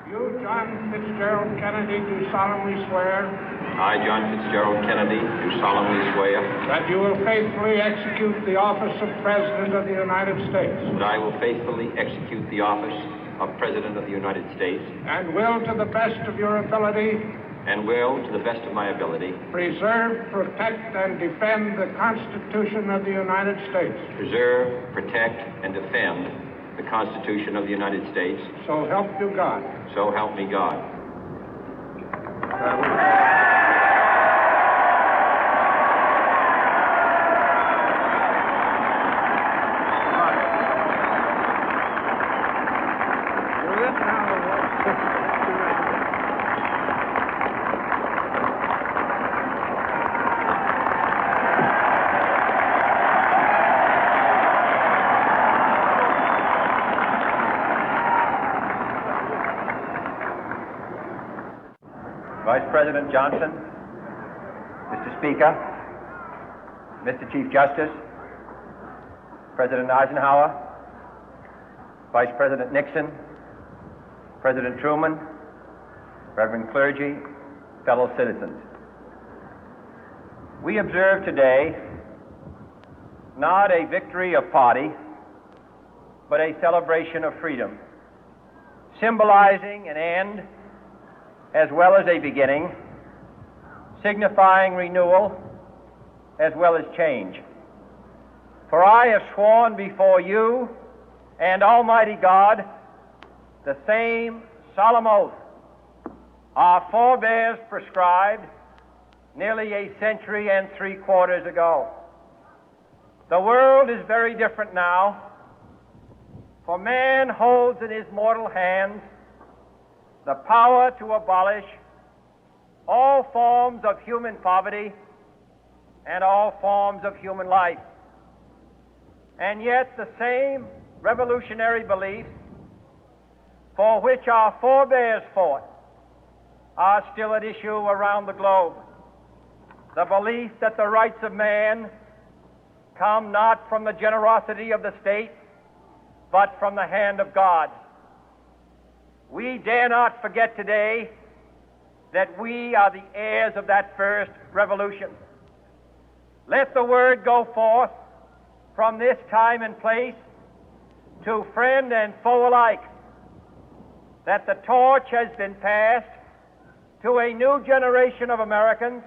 You, John Fitzgerald Kennedy, do solemnly swear. I, John Fitzgerald Kennedy, do solemnly swear. That you will faithfully execute the office of President of the United States. That I will faithfully execute the office of President of the United States. And will, to the best of your ability. And will, to the best of my ability. Preserve, protect, and defend the Constitution of the United States. Preserve, protect, and defend the Constitution of the United States. So help you God. So help me God. Vice President Johnson, Mr. Speaker, Mr. Chief Justice, President Eisenhower, Vice President Nixon, President Truman, Reverend clergy, fellow citizens. We observe today not a victory of party, but a celebration of freedom, symbolizing an end as well as a beginning, signifying renewal as well as change. For I have sworn before you and Almighty God the same solemn oath our forebears prescribed nearly a century and 3/4 ago. The world is very different now, for man holds in his mortal hands the power to abolish all forms of human poverty and all forms of human life. And yet the same revolutionary beliefs for which our forebears fought are still at issue around the globe. The belief that the rights of man come not from the generosity of the state, but from the hand of God. We dare not forget today that we are the heirs of that first revolution. Let the word go forth from this time and place to friend and foe alike that the torch has been passed to a new generation of Americans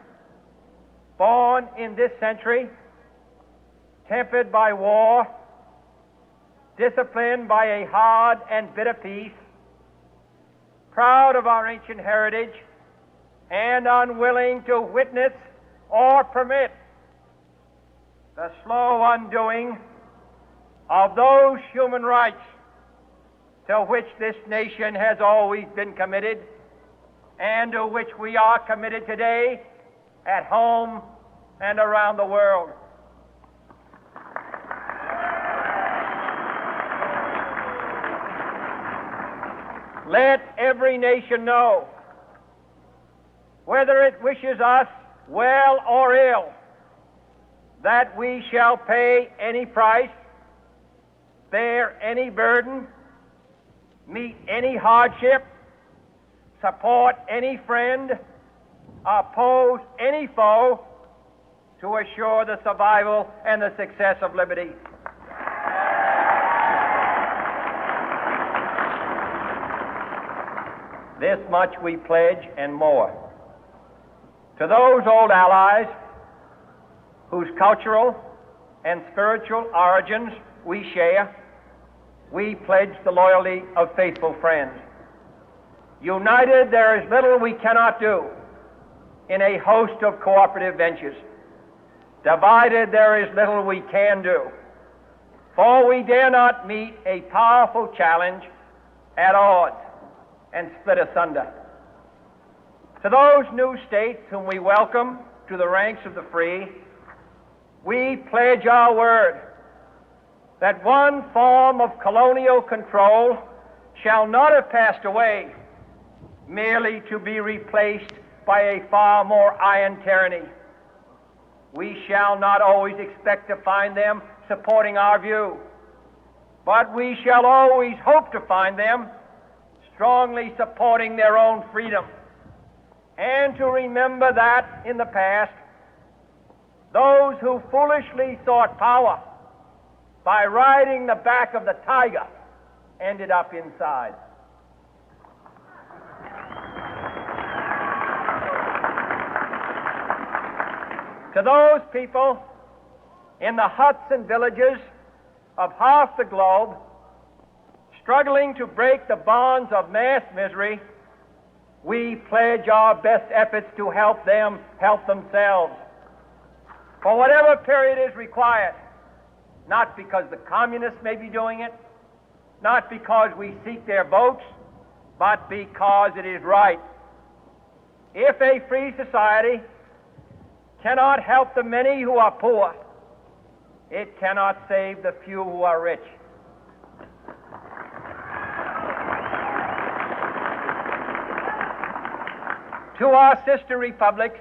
born in this century, tempered by war, disciplined by a hard and bitter peace, proud of our ancient heritage, and unwilling to witness or permit the slow undoing of those human rights to which this nation has always been committed and to which we are committed today at home and around the world. Let every nation know, whether it wishes us well or ill, that we shall pay any price, bear any burden, meet any hardship, support any friend, oppose any foe to assure the survival and the success of liberty. This much we pledge and more. To those old allies whose cultural and spiritual origins we share, we pledge the loyalty of faithful friends. United, there is little we cannot do in a host of cooperative ventures. Divided, there is little we can do, for we dare not meet a powerful challenge at odds and split asunder. To those new states whom we welcome to the ranks of the free, we pledge our word that one form of colonial control shall not have passed away, merely to be replaced by a far more iron tyranny. We shall not always expect to find them supporting our view, but we shall always hope to find them strongly supporting their own freedom, and to remember that in the past, those who foolishly sought power by riding the back of the tiger ended up inside. To those people in the huts and villages of half the globe struggling to break the bonds of mass misery, we pledge our best efforts to help them help themselves for whatever period is required, not because the communists may be doing it, not because we seek their votes, but because it is right. If a free society cannot help the many who are poor, it cannot save the few who are rich. To our sister republics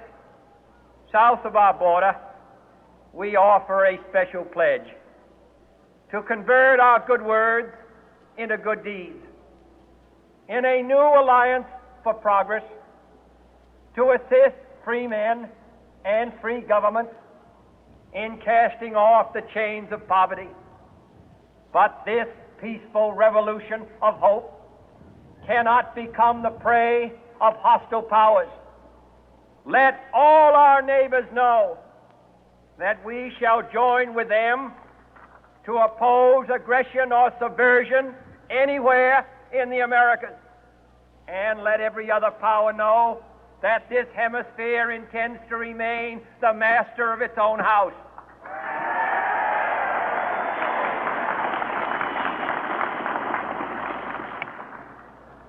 south of our border, we offer a special pledge to convert our good words into good deeds, in a new alliance for progress, to assist free men and free governments in casting off the chains of poverty. But this peaceful revolution of hope cannot become the prey of hostile powers. Let all our neighbors know that we shall join with them to oppose aggression or subversion anywhere in the Americas. And let every other power know that this hemisphere intends to remain the master of its own house.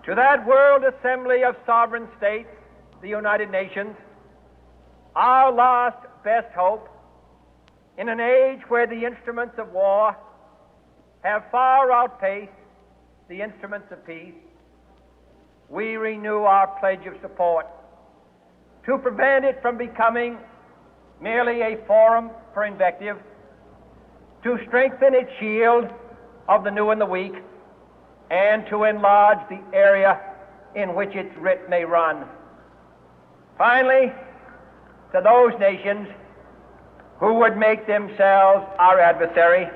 To that World Assembly of Sovereign States, the United Nations, our last best hope, in an age where the instruments of war have far outpaced the instruments of peace, we renew our pledge of support to prevent it from becoming merely a forum for invective, to strengthen its shield of the new and the weak, and to enlarge the area in which its writ may run. Finally, to those nations who would make themselves our adversary,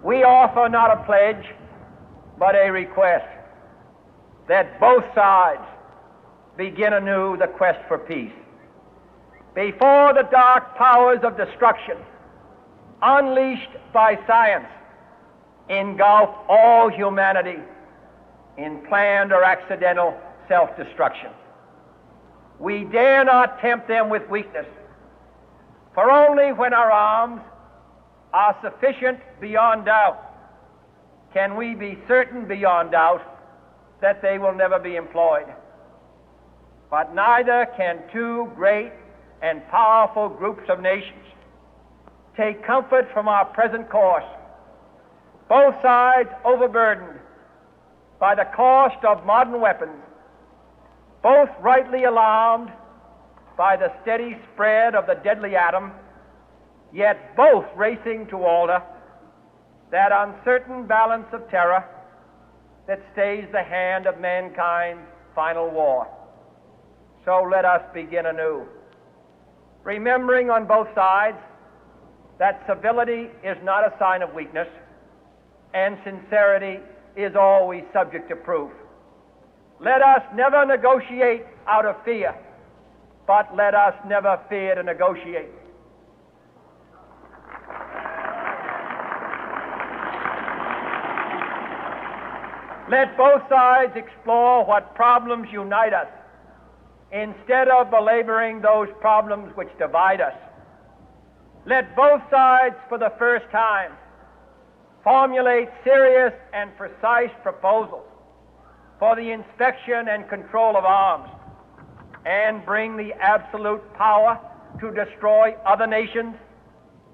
we offer not a pledge, but a request that both sides begin anew the quest for peace. Before the dark powers of destruction, unleashed by science, engulf all humanity in planned or accidental self-destruction, we dare not tempt them with weakness, for only when our arms are sufficient beyond doubt can we be certain beyond doubt that they will never be employed. But neither can two great and powerful groups of nations take comfort from our present course, both sides overburdened by the cost of modern weapons, both rightly alarmed by the steady spread of the deadly atom, yet both racing to alter that uncertain balance of terror that stays the hand of mankind's final war. So let us begin anew, remembering on both sides that civility is not a sign of weakness, and sincerity is always subject to proof. Let us never negotiate out of fear, but let us never fear to negotiate. Let both sides explore what problems unite us, instead of belaboring those problems which divide us. Let both sides, for the first time, formulate serious and precise proposals for the inspection and control of arms, and bring the absolute power to destroy other nations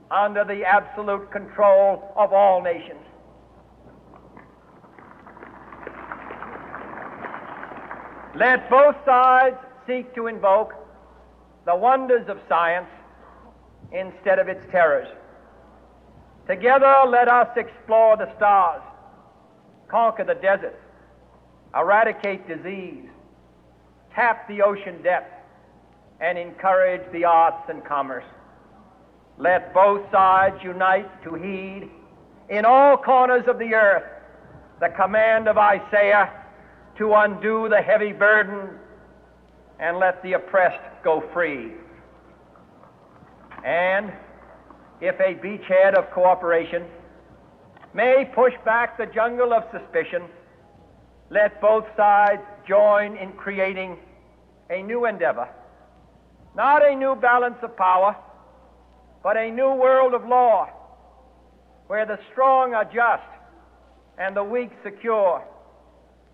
under the absolute control of all nations. Let both sides seek to invoke the wonders of science instead of its terrors. Together, let us explore the stars, conquer the deserts, eradicate disease, tap the ocean depth, and encourage the arts and commerce. Let both sides unite to heed in all corners of the earth the command of Isaiah to undo the heavy burden and let the oppressed go free. And if a beachhead of cooperation may push back the jungle of suspicion, let both sides join in creating a new endeavor, not a new balance of power, but a new world of law, where the strong are just and the weak secure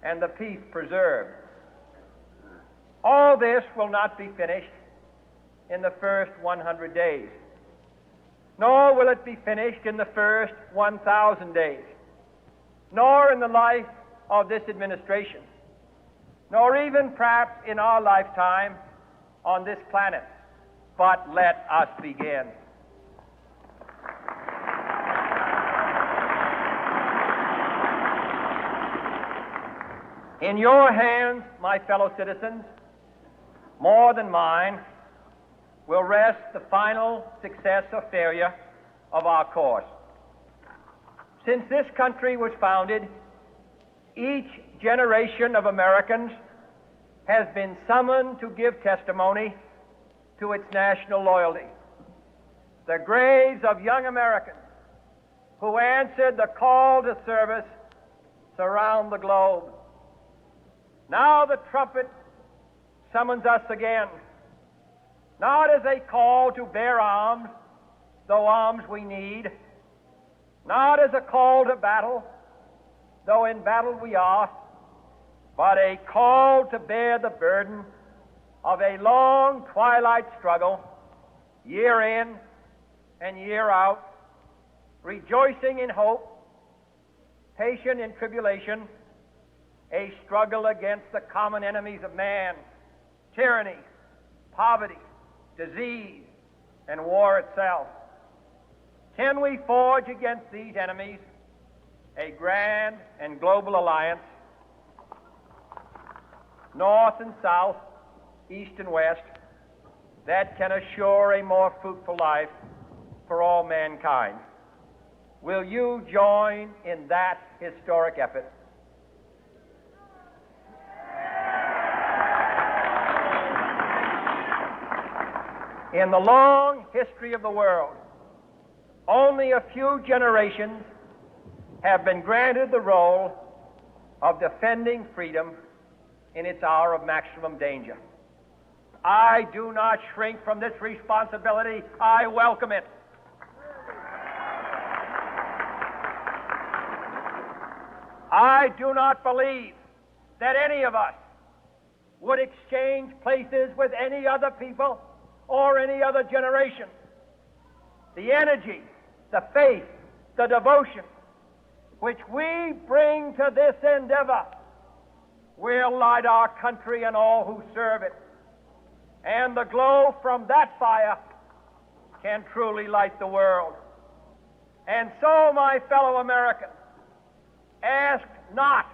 and the peace preserved. All this will not be finished in the first 100 days, nor will it be finished in the first 1,000 days, nor in the life of this administration, nor even perhaps in our lifetime on this planet. But let us begin. In your hands, my fellow citizens, more than mine, will rest the final success or failure of our course. Since this country was founded, each generation of Americans has been summoned to give testimony to its national loyalty. The graves of young Americans who answered the call to service surround the globe. Now the trumpet summons us again, not as a call to bear arms, though arms we need, not as a call to battle, though in battle we are, but a call to bear the burden of a long twilight struggle, year in and year out, rejoicing in hope, patient in tribulation, a struggle against the common enemies of man, tyranny, poverty, disease, and war itself. Can we forge against these enemies a grand and global alliance, north and south, east and west, that can assure a more fruitful life for all mankind? Will you join in that historic effort? In the long history of the world, only a few generations have been granted the role of defending freedom in its hour of maximum danger. I do not shrink from this responsibility. I welcome it. I do not believe that any of us would exchange places with any other people or any other generation. The energy, the faith, the devotion which we bring to this endeavor will light our country and all who serve it. And the glow from that fire can truly light the world. And so, my fellow Americans, ask not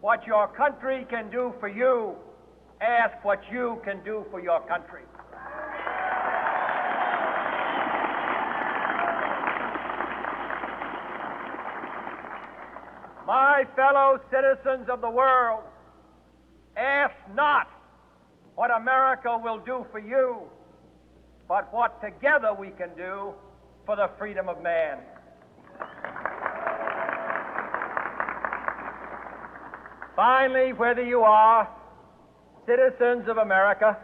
what your country can do for you, ask what you can do for your country. My fellow citizens of the world, ask not what America will do for you, but what together we can do for the freedom of man. Finally, whether you are citizens of America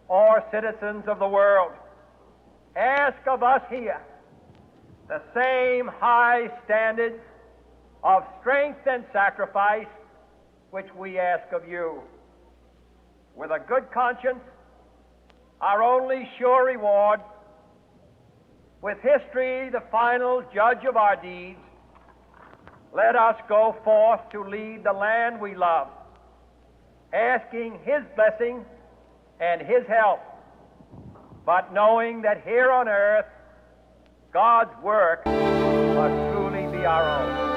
or citizens of the world, ask of us here the same high standards of strength and sacrifice which we ask of you. With a good conscience, our only sure reward, with history the final judge of our deeds, let us go forth to lead the land we love, asking His blessing and His help, but knowing that here on earth God's work must truly be our own.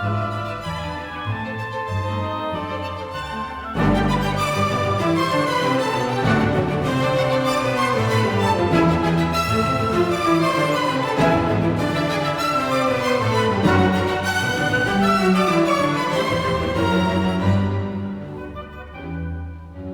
Thank you.